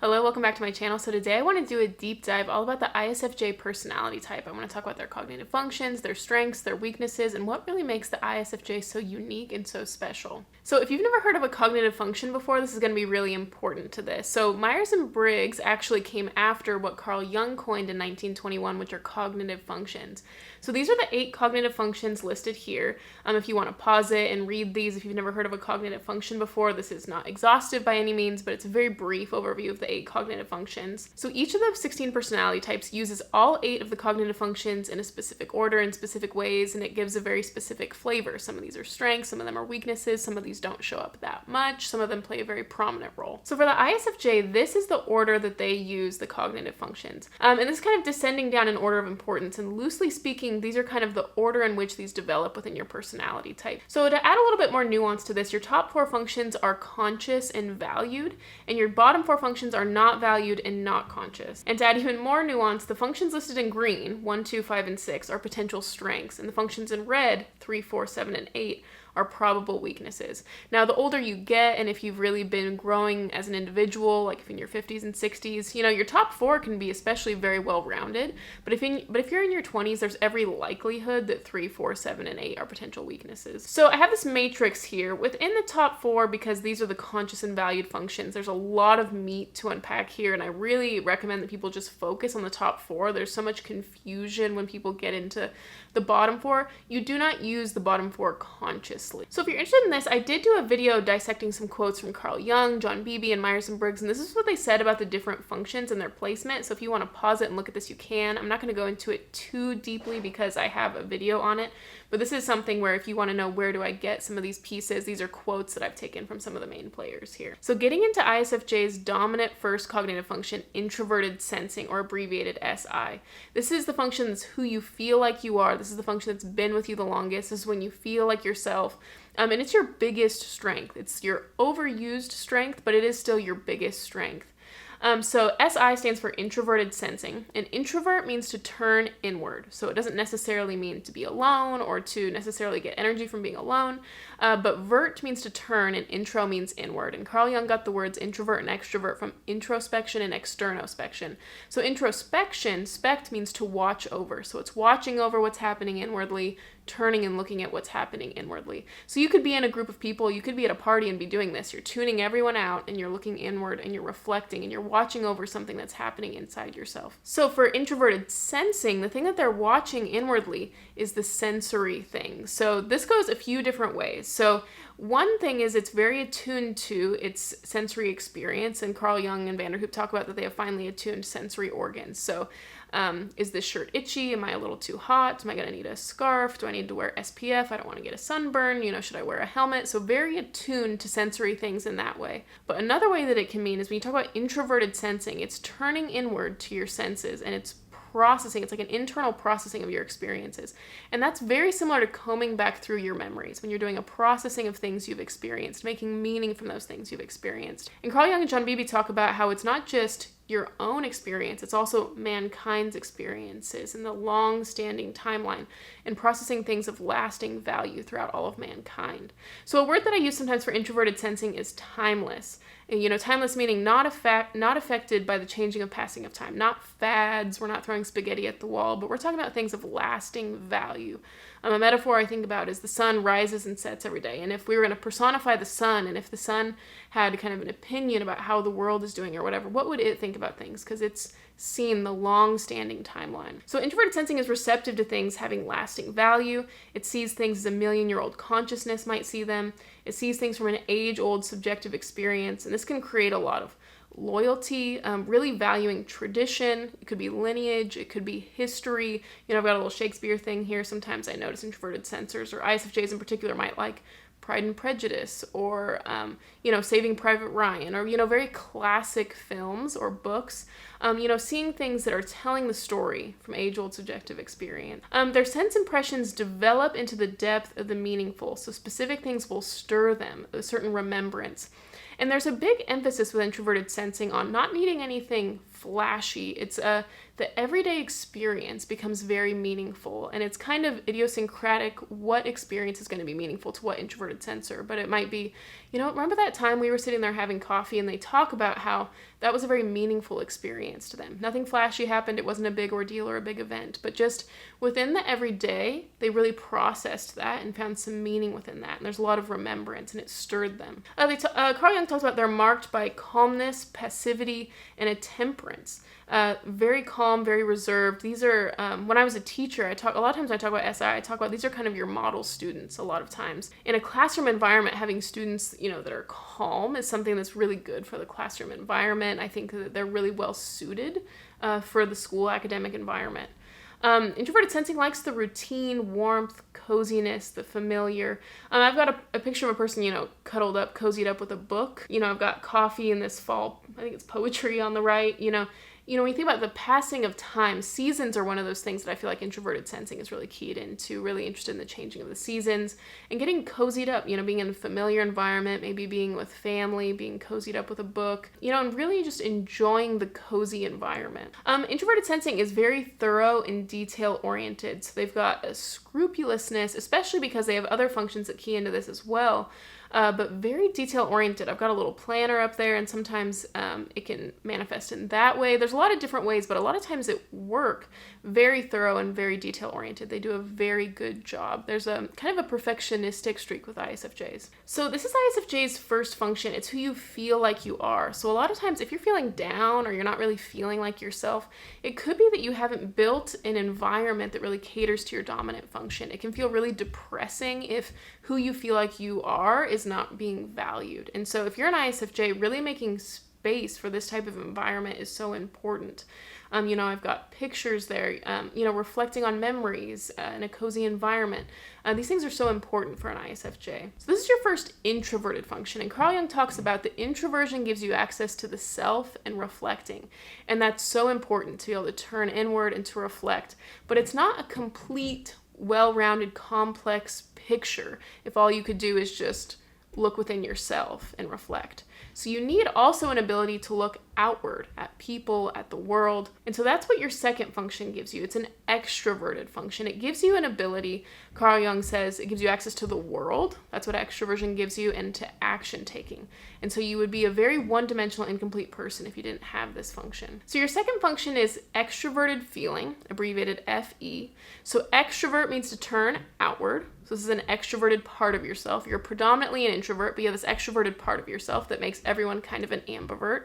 Hello, welcome back to my channel. So today I want to do a deep dive all about the ISFJ personality type. I want to talk about their cognitive functions, their strengths, their weaknesses, and what really makes the ISFJ so unique and so special. So if you've never heard of a cognitive function before, this is going to be really important to this. So Myers Briggs actually came after what Carl Jung coined in 1921, which are cognitive functions. So these are the 8 cognitive functions listed here. If you want to pause it and read these, if you've never heard of a cognitive function before, this is not exhaustive by any means, but it's a very brief overview of the 8 cognitive functions. So each of the 16 personality types uses all 8 of the cognitive functions in a specific order, in specific ways, and it gives a very specific flavor. Some of these are strengths, some of them are weaknesses, some of these don't show up that much, some of them play a very prominent role. So for the ISFJ, this is the order that they use the cognitive functions. And this is kind of descending down in order of importance, and loosely speaking, these are kind of the order in which these develop within your personality type. So to add a little bit more nuance to this, your top 4 functions are conscious and valued, and your bottom 4 functions are not valued and not conscious. And to add even more nuance, the functions listed in green, 1, 2, 5, and 6, are potential strengths, and the functions in red, 3, 4, 7, and 8, are probable weaknesses. Now, the older you get, and if you've really been growing as an individual, like if in your 50s and 60s, your top 4 can be especially very well-rounded, but if you're in your 20s, there's every likelihood that 3, 4, 7, and 8 are potential weaknesses. So I have this matrix here within the top 4, because these are the conscious and valued functions. There's a lot of meat to unpack here, and I really recommend that people just focus on the top 4. There's so much confusion when people get into the bottom 4. You do not use the bottom 4 consciously. So if you're interested in this, I did do a video dissecting some quotes from Carl Jung, John Beebe, and Myers Briggs, and this is what they said about the different functions and their placement. So if you want to pause it and look at this, you can. I'm not going to go into it too deeply because I have a video on it, but this is something where if you want to know where do I get some of these pieces, these are quotes that I've taken from some of the main players here. So getting into ISFJ's dominant first cognitive function, Introverted Sensing, or abbreviated SI. This is the function that's who you feel like you are. This is the function that's been with you the longest. This is when you feel like yourself. And it's your biggest strength. It's your overused strength, but it is still your biggest strength. So SI stands for Introverted Sensing. And introvert means to turn inward. So it doesn't necessarily mean to be alone or to necessarily get energy from being alone. But vert means to turn, and intro means inward. And Carl Jung got the words introvert and extrovert from introspection and externospection. So introspection, spect, means to watch over. So it's watching over what's happening inwardly, turning and looking at what's happening inwardly. So you could be in a group of people, you could be at a party and be doing this. You're tuning everyone out and you're looking inward and you're reflecting and you're watching over something that's happening inside yourself. So for introverted sensing, the thing that they're watching inwardly is the sensory thing. So this goes a few different ways. So one thing is it's very attuned to its sensory experience, and Carl Jung and Vanderhoop talk about that they have finely attuned sensory organs. So is this shirt itchy? Am I a little too hot? Am I going to need a scarf? Do I need to wear SPF? I don't want to get a sunburn. Should I wear a helmet? So very attuned to sensory things in that way. But another way that it can mean is when you talk about introverted sensing, it's turning inward to your senses, and it's processing. It's like an internal processing of your experiences. And that's very similar to combing back through your memories when you're doing a processing of things you've experienced, making meaning from those things you've experienced. And Carl Jung and John Beebe talk about how it's not just your own experience, it's also mankind's experiences and the long-standing timeline and processing things of lasting value throughout all of mankind. So a word that I use sometimes for introverted sensing is timeless. And, timeless meaning not affected by the changing of passing of time, not fads. We're not throwing spaghetti at the wall, but we're talking about things of lasting value. A metaphor I think about is the sun rises and sets every day. And if we were going to personify the sun, and if the sun had kind of an opinion about how the world is doing or whatever, what would it think about things? Because it's seen the long-standing timeline. So introverted sensing is receptive to things having lasting value. It sees things as a million-year-old consciousness might see them. It sees things from an age-old subjective experience, and this can create a lot of loyalty, really valuing tradition. It could be lineage, it could be history. I've got a little Shakespeare thing here. Sometimes I notice introverted sensors, or ISFJs in particular, might like Pride and Prejudice, or Saving Private Ryan, or very classic films or books. Seeing things that are telling the story from age-old subjective experience. Their sense impressions develop into the depth of the meaningful, so specific things will stir them, a certain remembrance. And there's a big emphasis with introverted sensing on not needing anything flashy. It's the everyday experience becomes very meaningful, and it's kind of idiosyncratic what experience is going to be meaningful to what introverted sensor. But it might be, remember that time we were sitting there having coffee and they talk about how that was a very meaningful experience to them. Nothing flashy happened. It wasn't a big ordeal or a big event, but just within the everyday, they really processed that and found some meaning within that. And there's a lot of remembrance, and it stirred them. Carl Jung talks about they're marked by calmness, passivity, and a temperance. Very calm, very reserved. These are, when I was a teacher, a lot of times I talk about SI, I talk about these are kind of your model students a lot of times. In a classroom environment, having students, that are calm is something that's really good for the classroom environment. I think that they're really well suited for the school academic environment. Introverted sensing likes the routine, warmth, coziness, the familiar. I've got a picture of a person, cuddled up, cozied up with a book. I've got coffee in this fall, I think it's poetry on the right, when you think about the passing of time, seasons are one of those things that I feel like introverted sensing is really keyed into, really interested in the changing of the seasons and getting cozied up, being in a familiar environment, maybe being with family, being cozied up with a book, and really just enjoying the cozy environment. Introverted sensing is very thorough and detail oriented. So they've got a scrupulousness, especially because they have other functions that key into this as well. But very detail-oriented. I've got a little planner up there, and sometimes it can manifest in that way. There's a lot of different ways, but a lot of times at work, very thorough and very detail-oriented. They do a very good job. There's a kind of a perfectionistic streak with ISFJs. So this is ISFJ's first function. It's who you feel like you are. So a lot of times, if you're feeling down or you're not really feeling like yourself, it could be that you haven't built an environment that really caters to your dominant function. It can feel really depressing if who you feel like you are is not being valued. And so if you're an ISFJ, really making space for this type of environment is so important. I've got pictures there, reflecting on memories in a cozy environment. These things are so important for an ISFJ. So this is your first introverted function. And Carl Jung talks about the introversion gives you access to the self and reflecting. And that's so important to be able to turn inward and to reflect. But it's not a complete, well-rounded, complex picture if all you could do is just look within yourself and reflect. So you need also an ability to look outward at people, at the world. And so that's what your second function gives you. It's an extroverted function. It gives you an ability, Carl Jung says, it gives you access to the world. That's what extroversion gives you, and to action taking. And so you would be a very one-dimensional, incomplete person if you didn't have this function. So your second function is extraverted feeling, abbreviated FE. So extrovert means to turn outward. So this is an extroverted part of yourself. You're predominantly an introvert, but you have this extroverted part of yourself that makes everyone kind of an ambivert.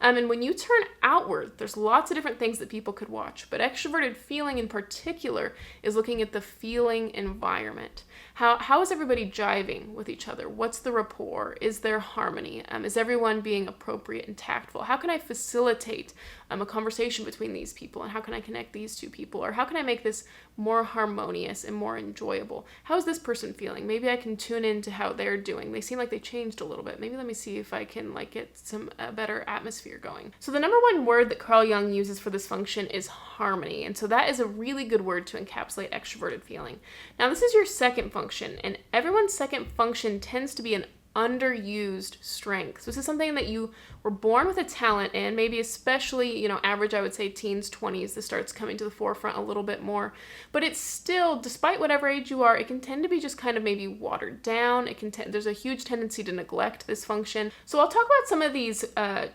And when you turn outward, there's lots of different things that people could watch, but extroverted feeling in particular is looking at the feeling environment. How is everybody jiving with each other? What's the rapport? Is there harmony? Is everyone being appropriate and tactful? How can I facilitate a conversation between these people, and how can I connect these two people? Or how can I make this more harmonious and more enjoyable? How is this person feeling? Maybe I can tune into how they're doing. They seem like they changed a little bit. Maybe let me see if I can get some better atmosphere going. So the number one word that Carl Jung uses for this function is harmony. And so that is a really good word to encapsulate extroverted feeling. Now this is your second function, and everyone's second function tends to be an underused strength. So this is something that you were born with a talent in, maybe especially, average, I would say teens, 20s, this starts coming to the forefront a little bit more. But it's still, despite whatever age you are, it can tend to be just kind of maybe watered down. There's a huge tendency to neglect this function. So I'll talk about some of these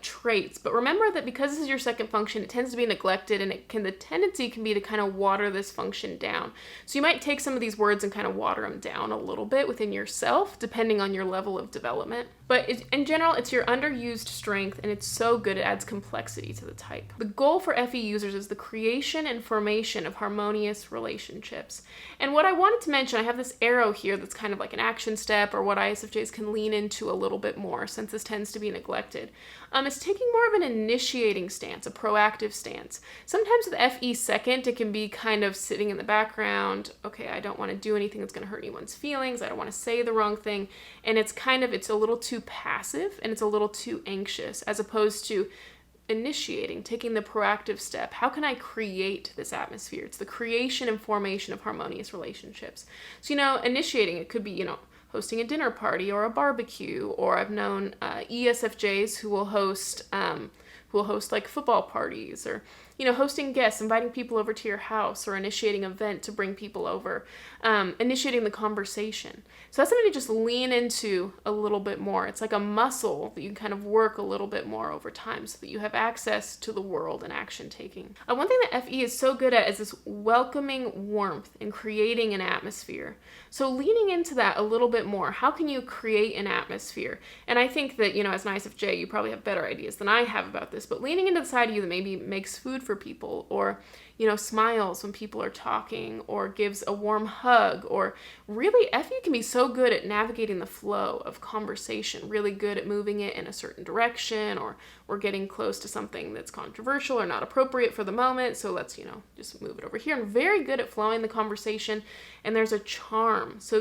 traits, but remember that because this is your second function, it tends to be neglected, and the tendency can be to kind of water this function down. So you might take some of these words and kind of water them down a little bit within yourself, depending on your level of development. But in general, it's your underused strength, and it's so good it adds complexity to the type. The goal for FE users is the creation and formation of harmonious relationships. And what I wanted to mention, I have this arrow here that's kind of like an action step, or what ISFJs can lean into a little bit more, since this tends to be neglected. It's taking more of an initiating stance, a proactive stance. Sometimes with FE second, it can be kind of sitting in the background. Okay, I don't want to do anything that's going to hurt anyone's feelings. I don't want to say the wrong thing. And it's a little too passive, and it's a little too anxious, as opposed to initiating, taking the proactive step. How can I create this atmosphere? It's the creation and formation of harmonious relationships. So, initiating, it could be, hosting a dinner party or a barbecue, or I've known ESFJs who will host like football parties, or hosting guests, inviting people over to your house, or initiating an event to bring people over, initiating the conversation. So that's something to just lean into a little bit more. It's like a muscle that you can kind of work a little bit more over time so that you have access to the world and action taking. One thing that FE is so good at is this welcoming warmth and creating an atmosphere. So leaning into that a little bit more, how can you create an atmosphere? And I think that, as an ISFJ, you probably have better ideas than I have about this, but leaning into the side of you that maybe makes food for people, or smiles when people are talking, or gives a warm hug, or really, FE can be so good at navigating the flow of conversation, really good at moving it in a certain direction, or we're getting close to something that's controversial or not appropriate for the moment, so let's, just move it over here, and very good at flowing the conversation, and there's a charm. So,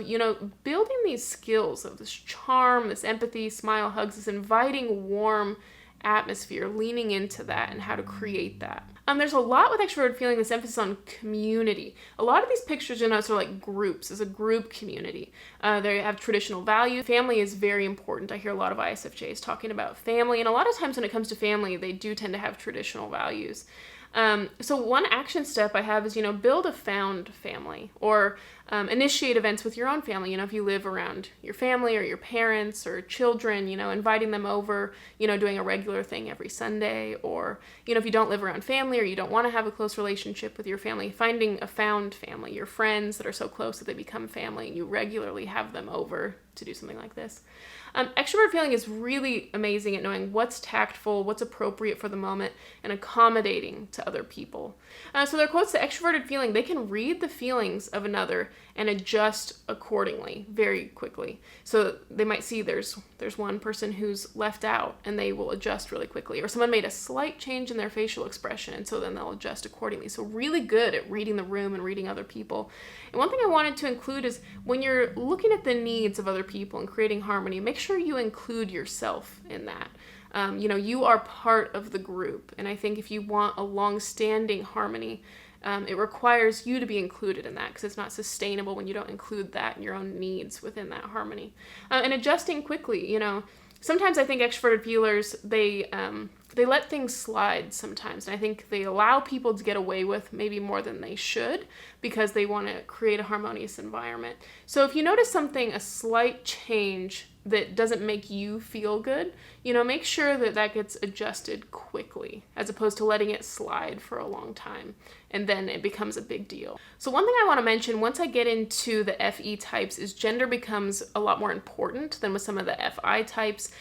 building these skills of this charm, this empathy, smile, hugs, this inviting, warm atmosphere, leaning into that and how to create that. There's a lot with extroverted feeling, this emphasis on community. A lot of these pictures are like groups, as a group community. They have traditional values. Family is very important. I hear a lot of ISFJs talking about family, and a lot of times when it comes to family, they do tend to have traditional values. So one action step I have is, build a found family, or initiate events with your own family. If you live around your family or your parents or children, inviting them over, doing a regular thing every Sunday, or, if you don't live around family or you don't want to have a close relationship with your family, finding a found family, your friends that are so close that they become family, and you regularly have them over to do something like this. Extroverted feeling is really amazing at knowing what's tactful, what's appropriate for the moment, and accommodating to other people. So their quotes to extroverted feeling, they can read the feelings of another and adjust accordingly very quickly. So they might see there's one person who's left out, and they will adjust really quickly. Or someone made a slight change in their facial expression, and so then they'll adjust accordingly. So really good at reading the room and reading other people. And one thing I wanted to include is when you're looking at the needs of other people and creating harmony, make sure you include yourself in that. You are part of the group. And I think if you want a long-standing harmony, it requires you to be included in that, because it's not sustainable when you don't include that and your own needs within that harmony. And adjusting quickly, sometimes I think extroverted feelers, they let things slide sometimes. And I think they allow people to get away with maybe more than they should, because they want to create a harmonious environment. So if you notice something, a slight change that doesn't make you feel good, make sure that gets adjusted quickly, as opposed to letting it slide for a long time, and then it becomes a big deal. So one thing I want to mention, once I get into the FE types, is gender becomes a lot more important than with some of the FI types,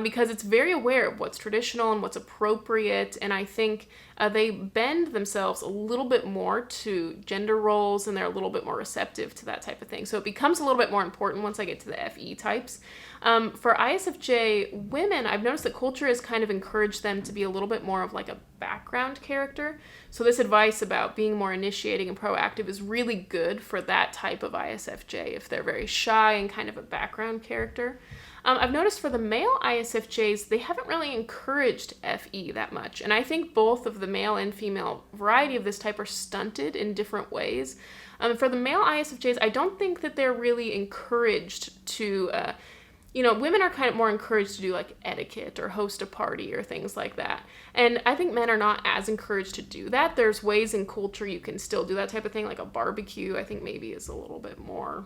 because it's very aware of what's traditional and what's appropriate, and I think they bend themselves a little bit more to gender roles, and they're a little bit more receptive to that type of thing. So it becomes a little bit more important once I get to the FE types. For ISFJ women, I've noticed that culture has kind of encouraged them to be a little bit more of like a background character. So this advice about being more initiating and proactive is really good for that type of ISFJ if they're very shy and kind of a background character. I've noticed for the male ISFJs, they haven't really encouraged FE that much. And I think both of the male and female variety of this type are stunted in different ways. For the male ISFJs, I don't think that they're really encouraged to, women are kind of more encouraged to do like etiquette or host a party or things like that. And I think men are not as encouraged to do that. There's ways in culture you can still do that type of thing, like a barbecue, I think maybe is a little bit more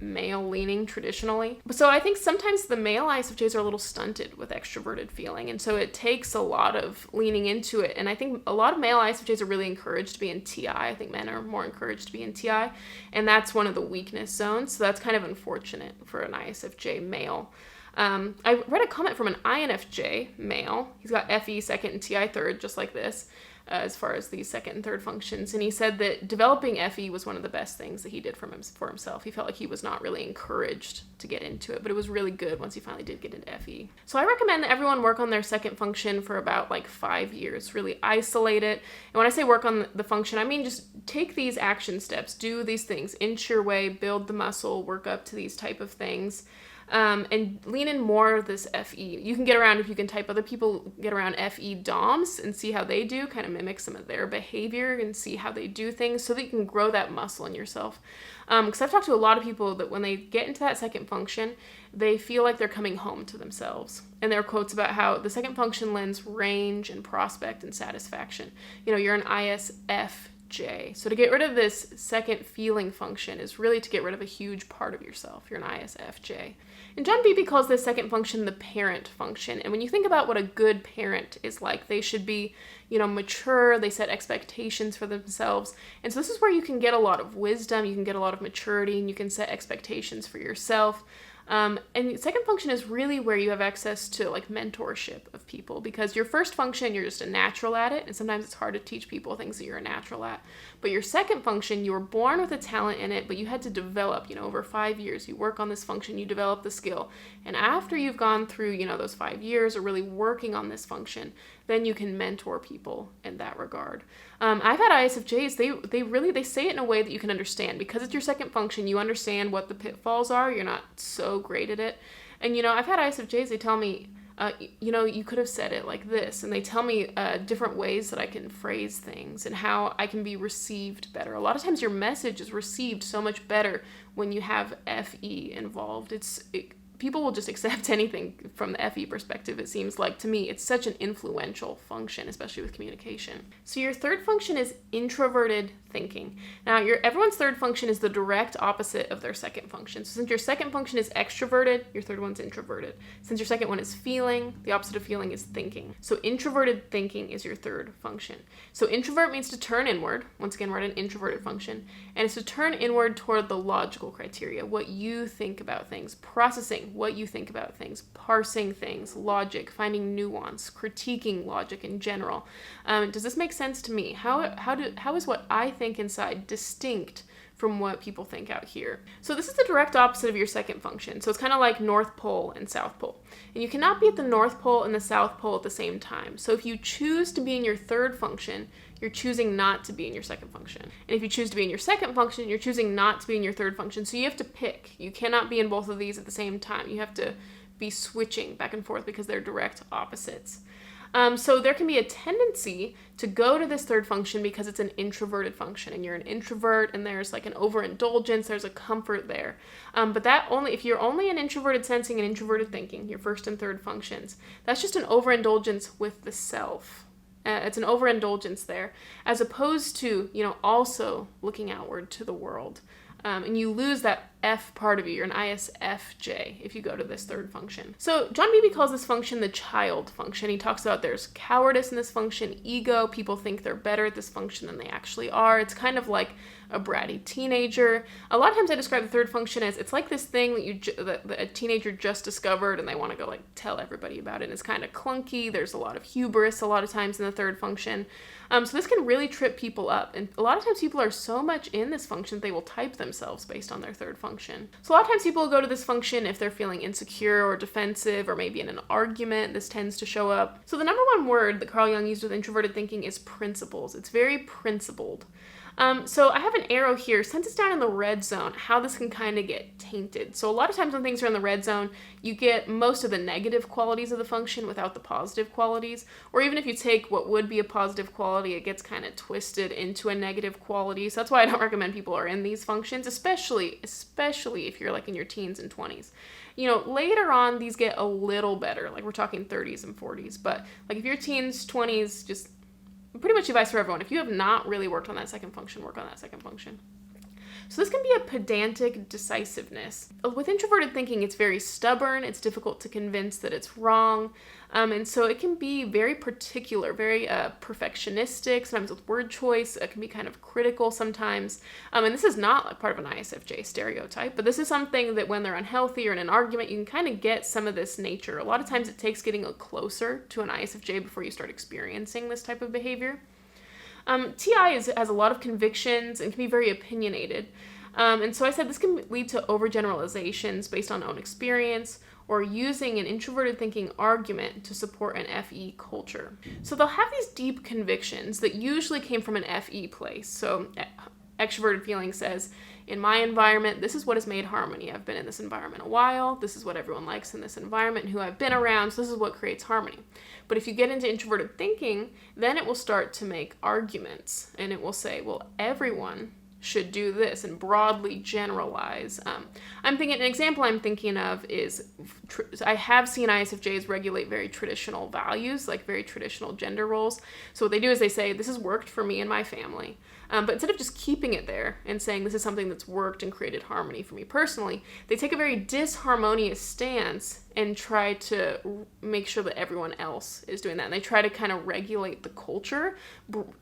male leaning traditionally. So I think sometimes the male ISFJs are a little stunted with extroverted feeling, and so it takes a lot of leaning into it. And I think a lot of male ISFJs are really encouraged to be in TI. I think men are more encouraged to be in TI, and that's one of the weakness zones. So that's kind of unfortunate for an ISFJ male. I read a comment from an INFJ male. He's got FE second and TI third, just like this, as far as these second and third functions. And he said that developing FE was one of the best things that he did for himself. He felt like he was not really encouraged to get into it, but it was really good once he finally did get into FE. So I recommend that everyone work on their second function for about 5 years, really isolate it. And when I say work on the function, I mean just take these action steps, do these things, inch your way, build the muscle, work up to these type of things. and lean in more of this FE. You can get around, if you can type other people, get around FE DOMs and see how they do, kind of mimic some of their behavior and see how they do things so that you can grow that muscle in yourself. Because I've talked to a lot of people that when they get into that second function, they feel like they're coming home to themselves. And there are quotes about how the second function lends range and prospect and satisfaction. You're an ISFJ. So to get rid of this second feeling function is really to get rid of a huge part of yourself. You're an ISFJ. And John Beebe calls this second function the parent function. And when you think about what a good parent is like, they should be, mature, they set expectations for themselves. And so this is where you can get a lot of wisdom, you can get a lot of maturity, and you can set expectations for yourself. And the second function is really where you have access to like mentorship of people, because your first function, you're just a natural at it. And sometimes it's hard to teach people things that you're a natural at. But your second function, you were born with a talent in it, but you had to develop, over 5 years, you work on this function, you develop the skill. And after you've gone through, those 5 years of really working on this function, then you can mentor people in that regard. I've had ISFJs, they say it in a way that you can understand. Because it's your second function, you understand what the pitfalls are, you're not so great at it. And, I've had ISFJs, they tell me, you could have said it like this. And they tell me different ways that I can phrase things and how I can be received better. A lot of times your message is received so much better when you have FE involved. People will just accept anything from the FE perspective, it seems like. To me, it's such an influential function, especially with communication. So your third function is introverted thinking. Now, everyone's third function is the direct opposite of their second function. So since your second function is extroverted, your third one's introverted. Since your second one is feeling, the opposite of feeling is thinking. So introverted thinking is your third function. So introvert means to turn inward. Once again, we're at an introverted function. And it's to turn inward toward the logical criteria, what you think about things, processing what you think about things, parsing things, logic, finding nuance, critiquing logic in general. Does this make sense to me? How is what I think inside distinct from what people think out here? So this is the direct opposite of your second function. So it's kind of like North Pole and South Pole. And you cannot be at the North Pole and the South Pole at the same time. So if you choose to be in your third function, you're choosing not to be in your second function. And if you choose to be in your second function, you're choosing not to be in your third function. So you have to pick. You cannot be in both of these at the same time. You have to be switching back and forth because they're direct opposites. So there can be a tendency to go to this third function because it's an introverted function and you're an introvert and there's like an overindulgence, there's a comfort there. But that only, if you're only an introverted sensing and introverted thinking, your first and third functions, that's just an overindulgence with the self. It's an overindulgence there, as opposed to, also looking outward to the world. And you lose that F part of you. You're an ISFJ if you go to this third function. So John Beebe calls this function the child function. He talks about there's cowardice in this function, ego. People think they're better at this function than they actually are. It's kind of like a bratty teenager. A lot of times I describe the third function as it's like this thing that a teenager just discovered and they want to go tell everybody about it. And it's kind of clunky. There's a lot of hubris a lot of times in the third function. So this can really trip people up. And a lot of times people are so much in this function that they will type themselves based on their third function. So a lot of times people will go to this function if they're feeling insecure or defensive or maybe in an argument. This tends to show up. So the number one word that Carl Jung used with introverted thinking is principles. It's very principled. So I have an arrow here. Since it's down in the red zone, how this can kind of get tainted. So a lot of times when things are in the red zone, you get most of the negative qualities of the function without the positive qualities. Or even if you take what would be a positive quality, it gets kind of twisted into a negative quality. So that's why I don't recommend people are in these functions, especially if you're in your teens and 20s. Later on, these get a little better. We're talking 30s and 40s. But if you're teens, 20s, just pretty much advice for everyone. If you have not really worked on that second function, work on that second function. So this can be a pedantic decisiveness. With introverted thinking, it's very stubborn. It's difficult to convince that it's wrong. And so it can be very particular, very perfectionistic, sometimes with word choice. It can be kind of critical sometimes. And this is not part of an ISFJ stereotype, but this is something that when they're unhealthy or in an argument, you can kind of get some of this nature. A lot of times it takes getting closer to an ISFJ before you start experiencing this type of behavior. TI has a lot of convictions and can be very opinionated. And so I said this can lead to overgeneralizations based on own experience or using an introverted thinking argument to support an FE culture. So they'll have these deep convictions that usually came from an FE place. So Extroverted feeling says, in my environment, this is what has made harmony. I've been in this environment a while. This is what everyone likes in this environment and who I've been around. So this is what creates harmony. But if you get into introverted thinking, then it will start to make arguments. And it will say, well, everyone should do this and broadly generalize. An example I'm thinking of is, I have seen ISFJs regulate very traditional values, like very traditional gender roles. So what they do is they say, this has worked for me and my family. But instead of just keeping it there and saying this is something that's worked and created harmony for me personally, they take a very disharmonious stance and try to make sure that everyone else is doing that. And they try to kind of regulate the culture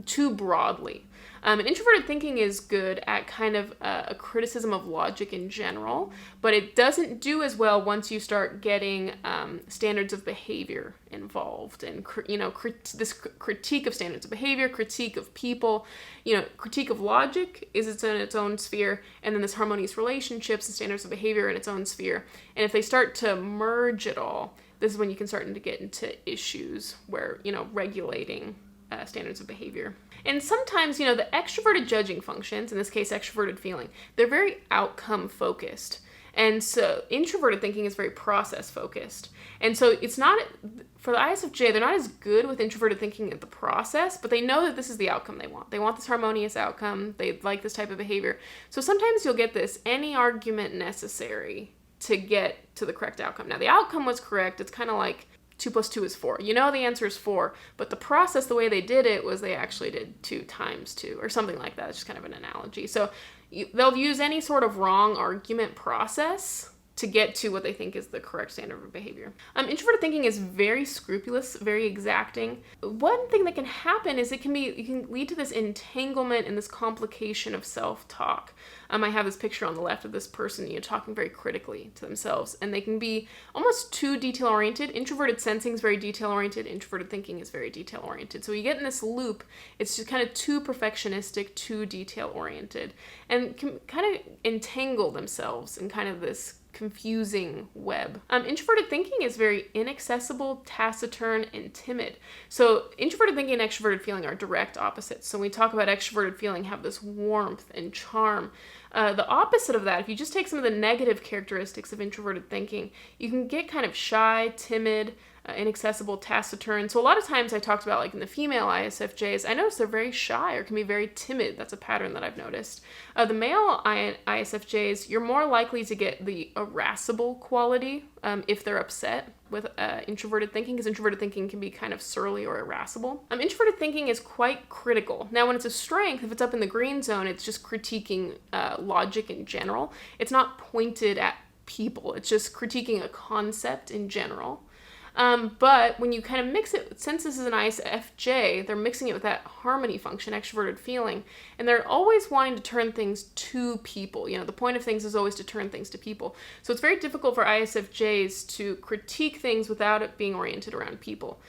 too broadly. And introverted thinking is good at kind of a criticism of logic in general, but it doesn't do as well once you start getting standards of behavior involved, and this critique of standards of behavior, critique of people, critique of logic is in its own sphere, and then this harmonious relationships and standards of behavior in its own sphere. And if they start to merge it all, this is when you can start to get into issues where regulating standards of behavior. And sometimes, the extroverted judging functions, in this case, extroverted feeling, they're very outcome focused. And so introverted thinking is very process focused. And so it's not, for the ISFJ, they're not as good with introverted thinking at the process, but they know that this is the outcome they want. They want this harmonious outcome. They like this type of behavior. So sometimes you'll get this, any argument necessary to get to the correct outcome. Now, the outcome was correct. It's kind of like 2 + 2 is 4. The answer is 4, but the process, the way they did it, was they actually did 2 × 2, or something like that. It's just kind of an analogy. So they'll use any sort of wrong argument process to get to what they think is the correct standard of behavior. Introverted thinking is very scrupulous, very exacting. One thing that can happen is it can lead to this entanglement and this complication of self-talk. I have this picture on the left of this person, talking very critically to themselves, and they can be almost too detail-oriented. Introverted sensing is very detail-oriented. Introverted thinking is very detail-oriented. So you get in this loop, it's just kind of too perfectionistic, too detail-oriented, and can kind of entangle themselves in kind of this confusing web. Introverted thinking is very inaccessible, taciturn, and timid. So introverted thinking and extroverted feeling are direct opposites. So when we talk about extroverted feeling, have this warmth and charm. The opposite of that, if you just take some of the negative characteristics of introverted thinking, you can get kind of shy, timid, inaccessible, taciturn. So a lot of times I talked about, like in the female ISFJs, I notice they're very shy or can be very timid. That's a pattern that I've noticed. The male ISFJs, you're more likely to get the irascible quality if they're upset with introverted thinking, because introverted thinking can be kind of surly or irascible. Introverted thinking is quite critical. Now, when it's a strength, if it's up in the green zone, it's just critiquing logic in general. It's not pointed at people. It's just critiquing a concept in general. But when you kind of mix it, since this is an ISFJ, they're mixing it with that harmony function, extroverted feeling, and they're always wanting to turn things to people. The point of things is always to turn things to people. So it's very difficult for ISFJs to critique things without it being oriented around people.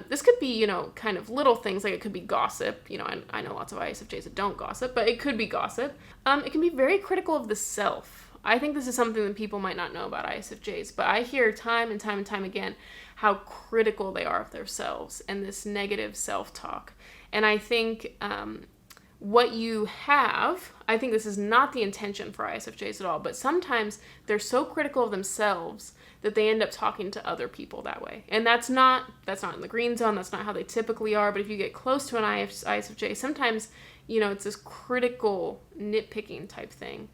This could be, kind of little things, like it could be gossip. I know lots of ISFJs that don't gossip, but it could be gossip. It can be very critical of the self. I think this is something that people might not know about ISFJs, but I hear time and time and time again how critical they are of themselves and this negative self-talk. And I think what you have, I think this is not the intention for ISFJs at all, but sometimes they're so critical of themselves that they end up talking to other people that way. And that's not in the green zone, that's not how they typically are, but if you get close to an ISFJ, sometimes, it's this critical nitpicking type thing.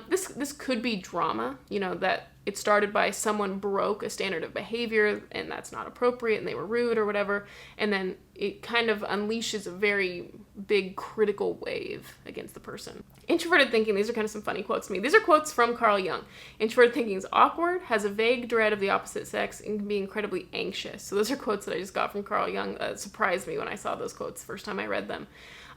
This could be drama, that it started by someone broke a standard of behavior and that's not appropriate and they were rude or whatever, and then it kind of unleashes a very big critical wave against the person. Introverted thinking, these are kind of some funny quotes to me. These are quotes from Carl Jung. Introverted thinking is awkward, has a vague dread of the opposite sex, and can be incredibly anxious. So those are quotes that I just got from Carl Jung. Surprised me when I saw those quotes the first time I read them.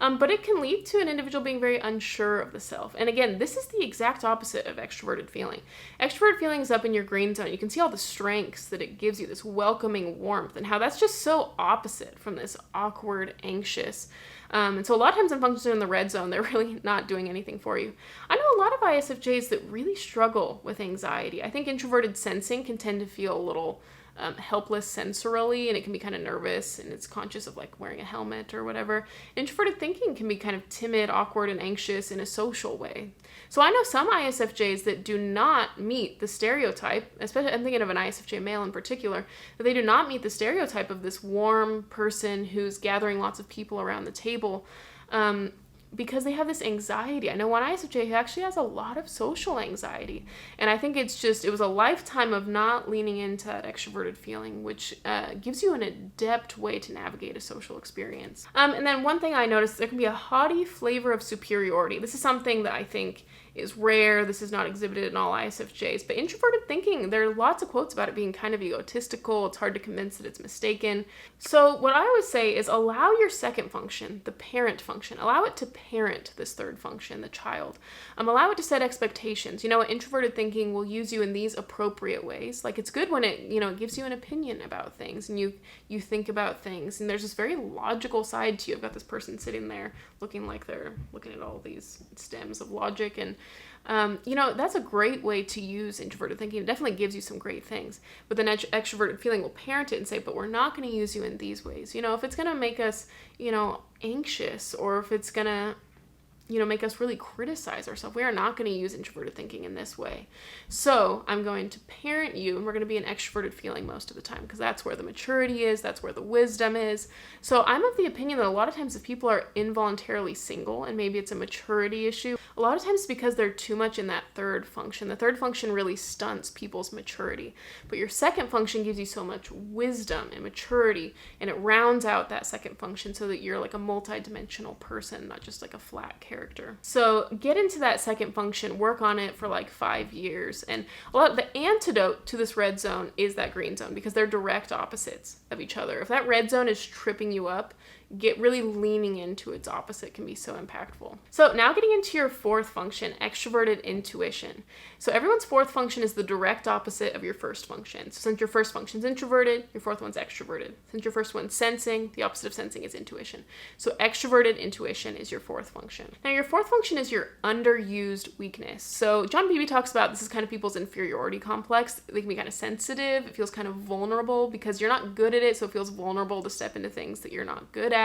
But it can lead to an individual being very unsure of the self. And again, this is the exact opposite of extroverted feeling. Extroverted feeling is up in your green zone. You can see all the strengths that it gives you, this welcoming warmth, and how that's just so opposite from this awkward, anxious. And so a lot of times when functions are in the red zone, they're really not doing anything for you. I know a lot of ISFJs that really struggle with anxiety. I think introverted sensing can tend to feel a little helpless sensorily, and it can be kind of nervous, and it's conscious of like wearing a helmet or whatever. Introverted thinking can be kind of timid, awkward, and anxious in a social way. So I know some ISFJs that do not meet the stereotype, especially I'm thinking of an ISFJ male in particular, that they do not meet the stereotype of this warm person who's gathering lots of people around the table. Because they have this anxiety. I know one ISFJ who actually has a lot of social anxiety. And I think it was a lifetime of not leaning into that extroverted feeling, which gives you an adept way to navigate a social experience. And then one thing I noticed, there can be a haughty flavor of superiority. This is something that I think is rare. This is not exhibited in all ISFJs. But introverted thinking, there are lots of quotes about it being kind of egotistical. It's hard to convince that it's mistaken. So what I always say is allow your second function, the parent function, allow it to parent this third function, the child. Allow it to set expectations. Introverted thinking will use you in these appropriate ways. Like it's good when it gives you an opinion about things and you think about things. And there's this very logical side to you. I've got this person sitting there looking like they're looking at all these stems of logic, and that's a great way to use introverted thinking. It definitely gives you some great things. But then extroverted feeling will parent it and say, but we're not going to use you in these ways. If it's going to make us, anxious, or if it's going to, make us really criticize ourselves, we are not going to use introverted thinking in this way. So I'm going to parent you, and we're going to be an extroverted feeling most of the time, because that's where the maturity is, that's where the wisdom is. So I'm of the opinion that a lot of times if people are involuntarily single, and maybe it's a maturity issue, a lot of times it's because they're too much in that third function. The third function really stunts people's maturity. But your second function gives you so much wisdom and maturity, and it rounds out that second function so that you're like a multi-dimensional person, not just like a flat character. So get into that second function, work on it for like 5 years. And the antidote to this red zone is that green zone, because they're direct opposites of each other. If that red zone is tripping you up, get really leaning into its opposite can be so impactful. So now getting into your fourth function, extroverted intuition. So everyone's fourth function is the direct opposite of your first function. So since your first function is introverted, your fourth one's extroverted. Since your first one's sensing, the opposite of sensing is intuition. So extroverted intuition is your fourth function. Now your fourth function is your underused weakness. So John Beebe talks about this is kind of people's inferiority complex. They can be kind of sensitive. It feels kind of vulnerable because you're not good at it, so it feels vulnerable to step into things that you're not good at.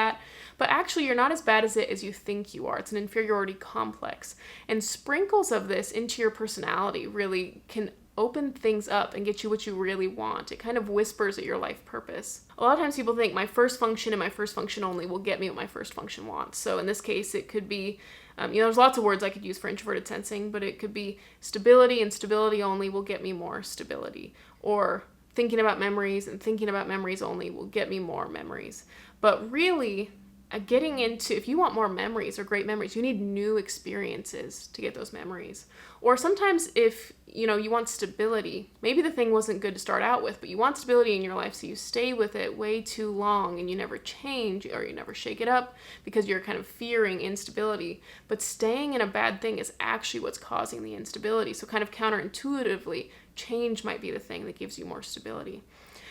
But actually, you're not as bad as it as you think you are. It's an inferiority complex. And sprinkles of this into your personality really can open things up and get you what you really want. It kind of whispers at your life purpose. A lot of times people think my first function and my first function only will get me what my first function wants. So in this case, it could be, there's lots of words I could use for introverted sensing, but it could be stability, and stability only will get me more stability. Or thinking about memories, and thinking about memories only will get me more memories. But really, if you want more memories or great memories, you need new experiences to get those memories. Or sometimes if, you want stability, maybe the thing wasn't good to start out with, but you want stability in your life, so you stay with it way too long and you never change or you never shake it up because you're kind of fearing instability. But staying in a bad thing is actually what's causing the instability. So kind of counterintuitively, change might be the thing that gives you more stability.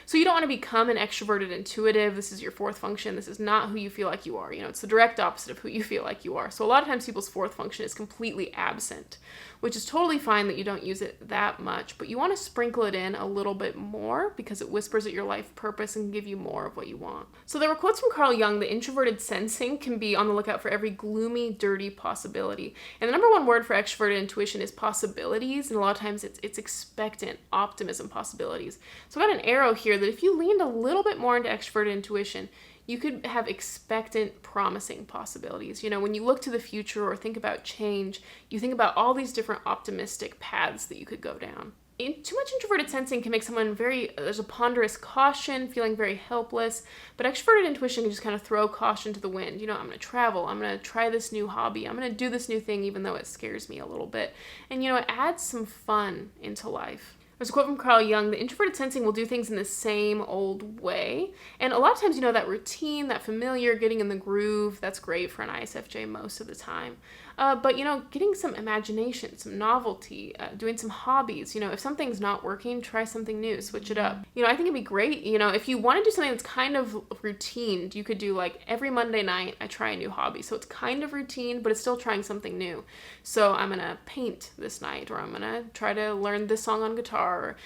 So you don't want to become an extroverted intuitive. This is your fourth function. This is not who you feel like you are. It's the direct opposite of who you feel like you are. So a lot of times people's fourth function is completely absent, which is totally fine that you don't use it that much, but you want to sprinkle it in a little bit more because it whispers at your life purpose and can give you more of what you want. So there were quotes from Carl Jung that introverted sensing can be on the lookout for every gloomy, dirty possibility. And the number one word for extroverted intuition is possibilities, and a lot of times it's expectant, optimism possibilities. So I've got an arrow here that if you leaned a little bit more into extroverted intuition, you could have expectant, promising possibilities. When you look to the future or think about change, you think about all these different optimistic paths that you could go down. Too much introverted sensing can make someone there's a ponderous caution, feeling very helpless, but extroverted intuition can just kind of throw caution to the wind. I'm going to travel, I'm going to try this new hobby, I'm going to do this new thing even though it scares me a little bit. And it adds some fun into life. There's a quote from Carl Jung: the introverted sensing will do things in the same old way. And a lot of times, that routine, that familiar, getting in the groove, that's great for an ISFJ most of the time. But getting some imagination, some novelty, doing some hobbies. If something's not working, try something new, switch it up. I think it'd be great, if you want to do something that's kind of routine, you could do like every Monday night, I try a new hobby. So it's kind of routine, but it's still trying something new. So I'm going to paint this night, or I'm going to try to learn this song on guitar, or,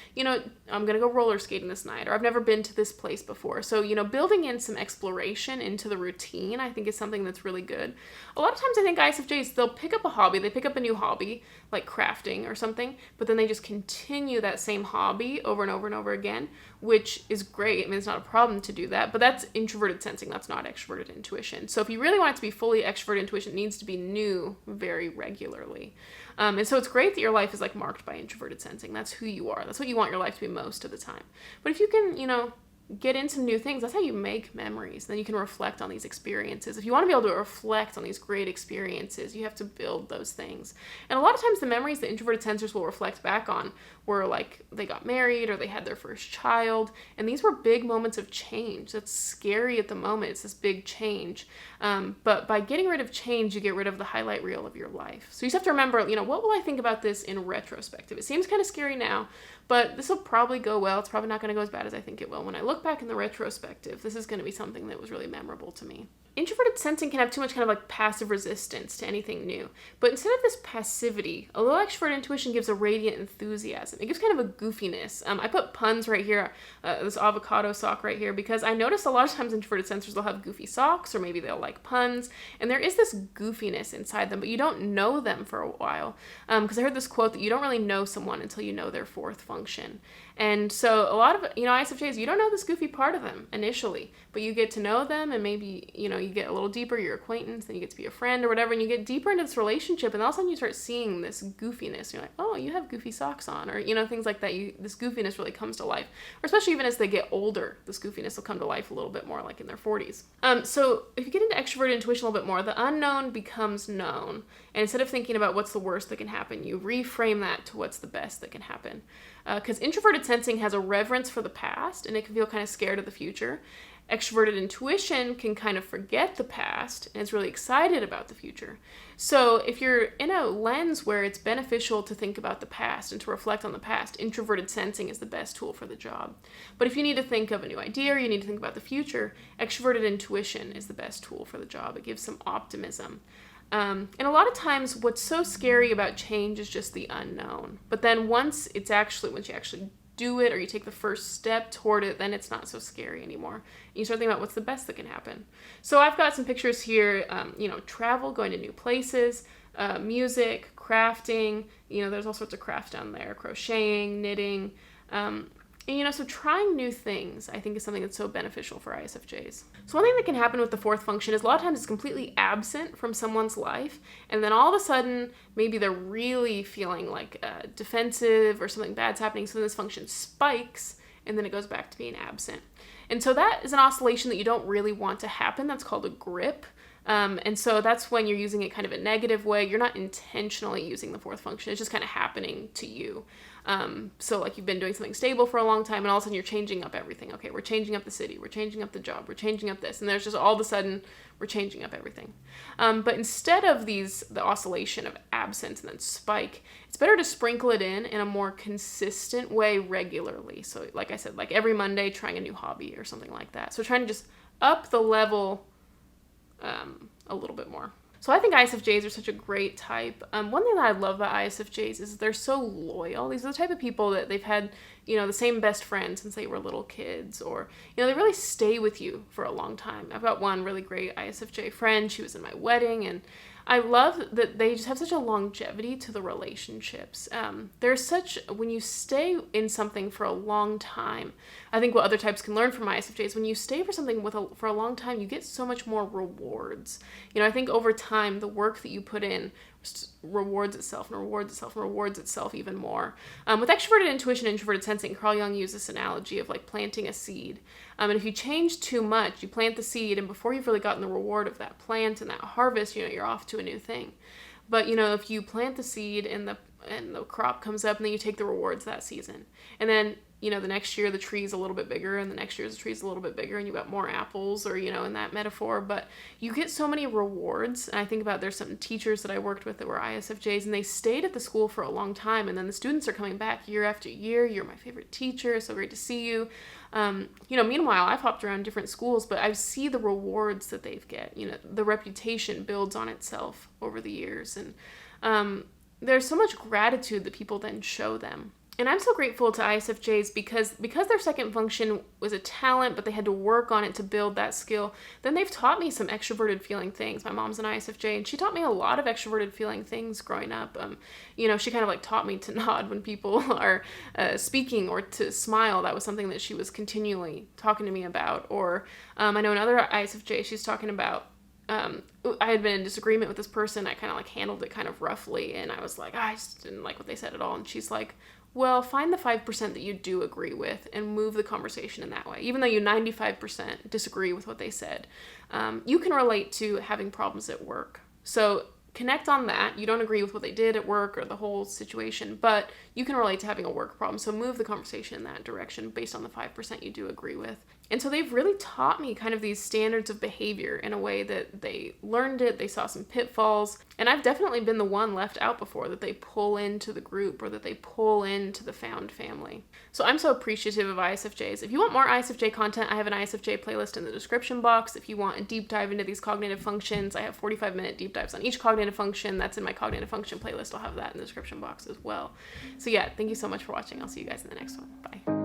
I'm going to go roller skating this night, or I've never been to this place before. So, building in some exploration into the routine, I think is something that's really good. A lot of times I think ISFJs, they'll pick up a hobby, they pick up a new hobby, like crafting or something, but then they just continue that same hobby over and over and over again, which is great. I mean, it's not a problem to do that, but that's introverted sensing. That's not extroverted intuition. So if you really want it to be fully extroverted intuition, it needs to be new very regularly. And so it's great that your life is like marked by introverted sensing. That's who you are. That's what you want your life to be most of the time. But if you can, get into new things, that's how you make memories. Then you can reflect on these experiences. If you want to be able to reflect on these great experiences, you have to build those things. And a lot of times the memories that introverted sensors will reflect back on were like they got married or they had their first child. And these were big moments of change. That's scary at the moment. It's this big change. But by getting rid of change, you get rid of the highlight reel of your life. So you just have to remember, what will I think about this in retrospective? It seems kind of scary now, but this will probably go well. It's probably not going to go as bad as I think it will. When I look back in the retrospective, this is going to be something that was really memorable to me. Introverted sensing can have too much kind of like passive resistance to anything new. But instead of this passivity, a little extroverted intuition gives a radiant enthusiasm. It gives kind of a goofiness. I put puns right here, this avocado sock right here, because I noticed a lot of times introverted sensors will have goofy socks, or maybe they'll like puns. And there is this goofiness inside them, but you don't know them for a while. Because I heard this quote that you don't really know someone until you know their fourth function. And so a lot of, ISFJs, you don't know this goofy part of them initially, but you get to know them, and maybe, you get a little deeper, your acquaintance, then you get to be a friend or whatever, and you get deeper into this relationship, and all of a sudden you start seeing this goofiness. You're like, oh, you have goofy socks on, or, things like that. This goofiness really comes to life, or especially even as they get older, this goofiness will come to life a little bit more, like in their 40s. So if you get into extroverted intuition a little bit more, the unknown becomes known, and instead of thinking about what's the worst that can happen, you reframe that to what's the best that can happen. Because introverted sensing has a reverence for the past, and it can feel kind of scared of the future. Extroverted intuition can kind of forget the past and is really excited about the future. So if you're in a lens where it's beneficial to think about the past and to reflect on the past, introverted sensing is the best tool for the job. But if you need to think of a new idea or you need to think about the future, extroverted intuition is the best tool for the job. It gives some optimism. And a lot of times what's so scary about change is just the unknown. But then once you actually do it, or you take the first step toward it, then it's not so scary anymore. And you start thinking about what's the best that can happen. So I've got some pictures here, travel, going to new places, music, crafting, there's all sorts of crafts down there, crocheting, knitting, and, so trying new things, I think, is something that's so beneficial for ISFJs. So one thing that can happen with the fourth function is a lot of times it's completely absent from someone's life, and then all of a sudden, maybe they're really feeling like defensive or something bad's happening, so then this function spikes, and then it goes back to being absent. And so that is an oscillation that you don't really want to happen. That's called a grip. And so that's when you're using it kind of a negative way. You're not intentionally using the fourth function. It's just kind of happening to you. So like you've been doing something stable for a long time, and all of a sudden you're changing up everything. Okay, we're changing up the city, we're changing up the job, we're changing up this, and there's just all of a sudden we're changing up everything. But instead of the oscillation of absence and then spike, it's better to sprinkle it in a more consistent way regularly. So like I said, like every Monday trying a new hobby or something like that. So trying to just up the level a little bit more. So I think ISFJs are such a great type. One thing that I love about ISFJs is they're so loyal. These are the type of people that they've had, the same best friend since they were little kids, or, they really stay with you for a long time. I've got one really great ISFJ friend. She was in my wedding, and I love that they just have such a longevity to the relationships. When you stay in something for a long time, I think what other types can learn from ISFJs, when you stay for something for a long time, you get so much more rewards. I think over time, the work that you put in rewards itself and rewards itself and rewards itself even more. With extroverted intuition and introverted sensing, Carl Jung used this analogy of like planting a seed. And if you change too much, you plant the seed, and before you've really gotten the reward of that plant and that harvest, you're off to a new thing. But if you plant the seed and the crop comes up, and then you take the rewards that season, and then the next year the tree's a little bit bigger, and the next year the tree's a little bit bigger, and you got more apples, or in that metaphor. But you get so many rewards. And I think about, there's some teachers that I worked with that were ISFJs, and they stayed at the school for a long time, and then the students are coming back year after year. You're my favorite teacher, so great to see you. Meanwhile, I've hopped around different schools, but I see the rewards that they've get. The reputation builds on itself over the years, and there's so much gratitude that people then show them. And I'm so grateful to ISFJs because their second function was a talent, but they had to work on it to build that skill. Then they've taught me some extroverted feeling things. My mom's an ISFJ, and she taught me a lot of extroverted feeling things growing up. She kind of like taught me to nod when people are speaking, or to smile. That was something that she was continually talking to me about. Or I know another ISFJ, she's talking about, I had been in disagreement with this person. I kind of like handled it kind of roughly, and I was like, I just didn't like what they said at all. And she's like, well, find the 5% that you do agree with and move the conversation in that way. Even though you 95% disagree with what they said, you can relate to having problems at work. So connect on that. You don't agree with what they did at work or the whole situation, but you can relate to having a work problem. So move the conversation in that direction based on the 5% you do agree with. And so they've really taught me kind of these standards of behavior in a way that they learned it, they saw some pitfalls, and I've definitely been the one left out before that they pull into the group or that they pull into the found family. So I'm so appreciative of ISFJs. If you want more ISFJ content, I have an ISFJ playlist in the description box. If you want a deep dive into these cognitive functions, I have 45-minute deep dives on each cognitive function. That's in my cognitive function playlist. I'll have that in the description box as well. So yeah, thank you so much for watching. I'll see you guys in the next one. Bye.